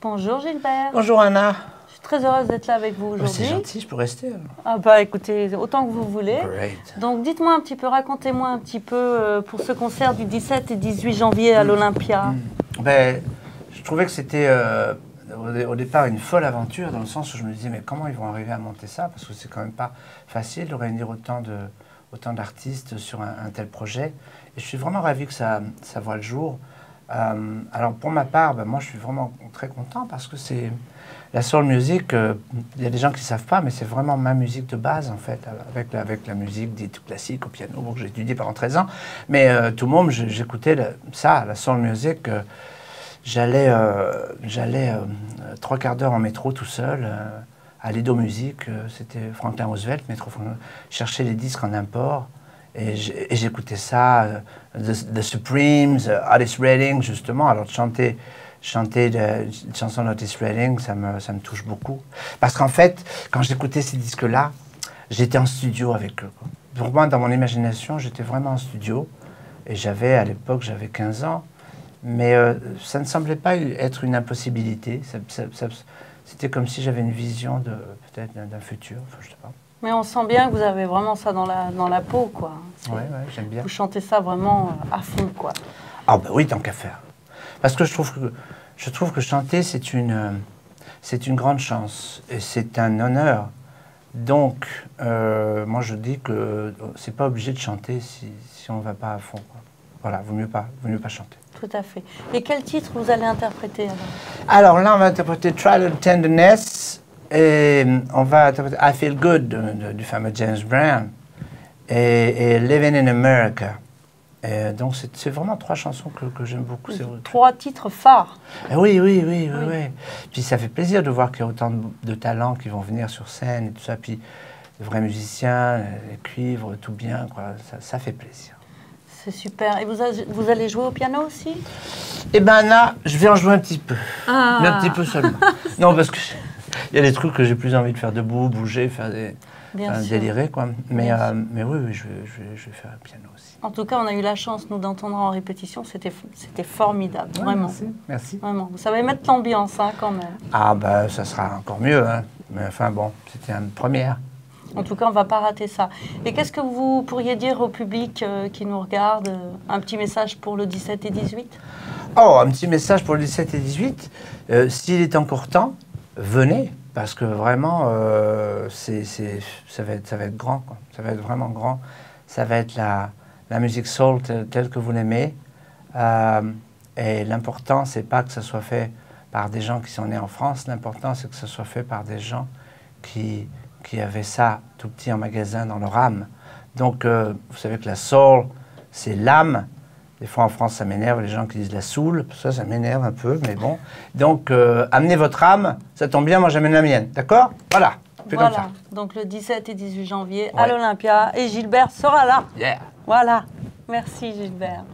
Bonjour Gilbert. Bonjour Anna. Je suis très heureuse d'être là avec vous aujourd'hui. C'est gentil, je peux rester. Ah bah écoutez, autant que vous voulez. Great. Donc dites-moi un petit peu, racontez-moi un petit peu pour ce concert du 17 et 18 janvier à l'Olympia. Ben, je trouvais que c'était au départ une folle aventure, dans le sens où je me disais, mais comment ils vont arriver à monter ça? Parce que c'est quand même pas facile de réunir autant d'artistes sur un tel projet. Et je suis vraiment ravi que ça voit le jour. Alors pour ma part, ben, moi je suis vraiment très content parce que c'est la soul music. Il y a des gens qui ne savent pas, mais c'est vraiment ma musique de base en fait, avec la musique dite classique au piano, bon, que j'ai étudié pendant 13 ans. Mais tout le monde, j'écoutais ça, la soul music. J'allais 3 quarts d'heure en métro tout seul, à Lido Music, c'était Franklin Roosevelt, métro Franklin, chercher les disques en import. Et j'écoutais ça, The Supremes, Otis Redding, justement. Alors, chanter une chanson d'Otis Redding, ça me touche beaucoup. Parce qu'en fait, quand j'écoutais ces disques-là, j'étais en studio avec eux, quoi. Pour moi, dans mon imagination, j'étais vraiment en studio. Et à l'époque, j'avais 15 ans. Mais ça ne semblait pas être une impossibilité. C'était comme si j'avais une vision peut-être d'un futur, enfin, je sais pas. Mais on sent bien que vous avez vraiment ça dans la peau, quoi. Ouais, j'aime bien. Vous chantez ça vraiment à fond, quoi. Ah ben oui, tant qu'à faire. Parce que je trouve que chanter, c'est une grande chance et c'est un honneur. Donc, moi je dis que c'est pas obligé de chanter si on ne va pas à fond, quoi. Voilà, vaut mieux pas chanter. Tout à fait. Et quel titre vous allez interpréter alors là, on va interpréter Trial of Tenderness. Et on va interpréter I Feel Good du fameux James Brown et Living in America. Et donc c'est vraiment 3 chansons que j'aime beaucoup. 3 titres phares. Et oui. Puis ça fait plaisir de voir qu'il y a autant de talents qui vont venir sur scène et tout ça. Puis de vrais musiciens, les cuivres, tout bien, quoi. Ça fait plaisir. C'est super. Et vous allez jouer au piano aussi? Eh ben là, je vais en jouer un petit peu. Ah. Mais un petit peu seulement. Non, parce que il y a des trucs que j'ai plus envie de faire debout, bouger, faire délirer, quoi. Mais oui, je vais faire le piano aussi. En tout cas, on a eu la chance, nous, d'entendre en répétition. C'était formidable, ouais, vraiment. Merci. Vraiment. Vous savez mettre l'ambiance, hein, quand même. Ah, bah, ça sera encore mieux, hein. Mais enfin, bon, c'était une première. En tout cas, on ne va pas rater ça. Et qu'est-ce que vous pourriez dire au public qui nous regarde? Un petit message pour le 17 et 18? Oh, un petit message pour le 17 et 18. S'il est encore temps, venez, parce que vraiment, ça va être grand, quoi. Ça va être vraiment grand. Ça va être la musique soul telle que vous l'aimez. Et l'important, c'est pas que ça soit fait par des gens qui sont nés en France. L'important, c'est que ça soit fait par des gens qui avaient ça tout petit en magasin dans leur âme. Donc, vous savez que la soul, c'est l'âme. Des fois, en France, ça m'énerve, les gens qui disent la soul, ça m'énerve un peu, mais bon. Donc, amenez votre âme, ça tombe bien, moi j'amène la mienne, d'accord? Voilà, comme ça. Donc le 17 et 18 janvier à ouais. l'Olympia, et Gilbert sera là. Yeah. Voilà, merci Gilbert.